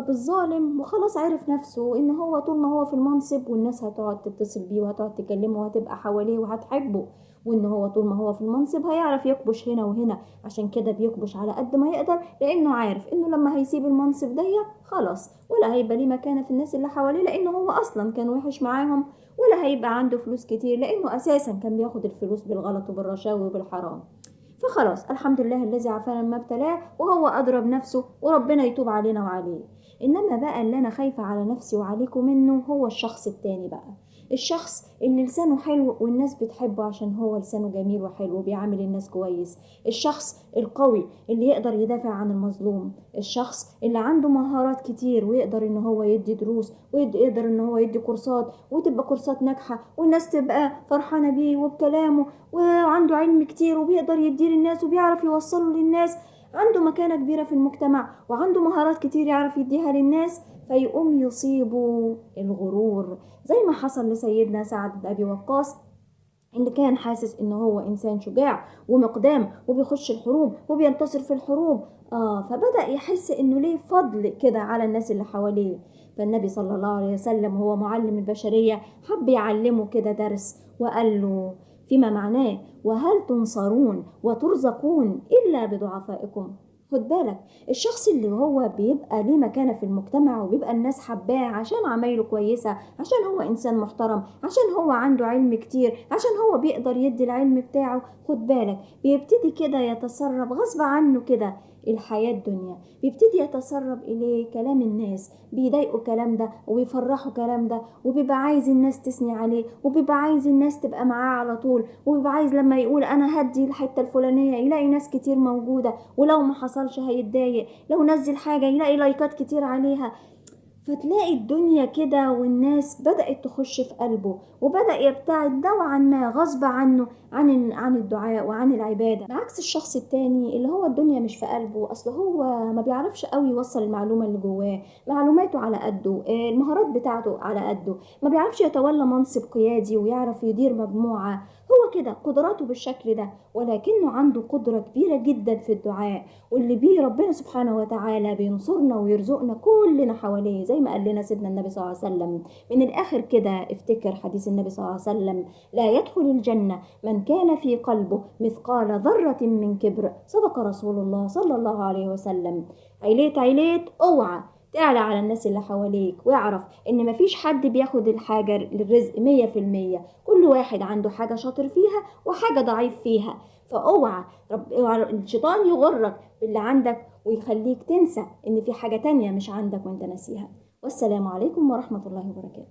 بالظالم، وخلاص عرف نفسه ان هو طول ما هو في المنصب والناس هتقعد تتصل بيه وهتقعد تكلمه وهتبقى حواليه وهتحبه، وان هو طول ما هو في المنصب هيعرف يكبش هنا وهنا. عشان كده بيكبش على قد ما يقدر، لانه عارف انه لما هيسيب المنصب ده خلاص ولا هيبقى ليه مكانة في الناس اللي حواليه، لانه هو اصلا كان وحش معاهم، ولا هيبقى عنده فلوس كتير لانه اساسا كان بياخد الفلوس بالغلط وبالرشاوي وبالحرام. فخلاص الحمد لله الذي عافانا مما ابتلاه، وهو أدرى بنفسه، وربنا يتوب علينا وعليه. إنما بقى اللي أنا خايفة على نفسي وعليكم منه هو الشخص التاني بقى، الشخص اللي لسانه حلو والناس بتحبه عشان هو لسانه جميل وحلو وبيعامل الناس كويس، الشخص القوي اللي يقدر يدافع عن المظلوم، الشخص اللي عنده مهارات كتير ويقدر ان هو يدي دروس ويقدر ان هو يدي كورسات وتبقى كورسات ناجحة والناس تبقى فرحانة بيه وبكلامه، وعنده علم كتير وبيقدر يديه للناس وبيعرف يوصله للناس، عنده مكانة كبيرة في المجتمع وعنده مهارات كتير يعرف يديها للناس، فيقوم يصيبه الغرور زي ما حصل لسيدنا سعد بن أبي وقاص، اللي كان حاسس ان هو انسان شجاع ومقدام وبيخش الحروب وبينتصر في الحروب. فبدأ يحس انه ليه فضل كده على الناس اللي حواليه. فالنبي صلى الله عليه وسلم هو معلم البشرية حب يعلمه كده درس، وقال له فيما معناه: وهل تنصرون وترزقون إلا بضعفائكم. خد بالك، الشخص اللي هو بيبقى ليه مكانة في المجتمع وبيبقى الناس حباه عشان عمايله كويسة، عشان هو إنسان محترم، عشان هو عنده علم كتير، عشان هو بيقدر يدي العلم بتاعه، خد بالك بيبتدي كده يتسرب غصب عنه كده الحياة الدنيا، بيبتدي يتسرب إليه كلام الناس، بيضايقوا كلام ده وبيفرحوا كلام ده، وبيبقى عايز الناس تثني عليه، وبيبقى عايز الناس تبقى معاه على طول، وبيبقى عايز لما يقول أنا هدي الحتة الفلانية يلاقي ناس كتير موجودة، ولو ما حصلش هيتضايق، لو نزل حاجة يلاقي لايكات كتير عليها. فتلاقي الدنيا كده والناس بدأت تخش في قلبه، وبدأ يبتعد نوعا ما غصب عنه عن الدعاء وعن العبادة، بعكس الشخص التاني اللي هو الدنيا مش في قلبه، أصل هو ما بيعرفش قوي يوصل المعلومة اللي جواه، معلوماته على قده، المهارات بتاعته على قده، ما بيعرفش يتولى منصب قيادي ويعرف يدير مجموعة، هو كده قدراته بالشكل ده، ولكنه عنده قدرة كبيرة جدا في الدعاء، واللي بيه ربنا سبحانه وتعالى بينصرنا ويرزقنا كلنا حواليه، زي ما قال لنا سيدنا النبي صلى الله عليه وسلم. من الآخر كده افتكر حديث النبي صلى الله عليه وسلم: لا يدخل الجنة من كان في قلبه مثقال ذرة من كبر. صدق رسول الله صلى الله عليه وسلم. عيليت اوعى تعلى على الناس اللي حواليك، واعرف ان مفيش حد بياخد الحاجة للرزق 100%، كل واحد عنده حاجة شاطر فيها وحاجة ضعيف فيها، فاوعى اوعى الشيطان يغرك باللي عندك ويخليك تنسى ان في حاجة تانية مش عندك وانت ناسيها. والسلام عليكم ورحمة الله وبركاته.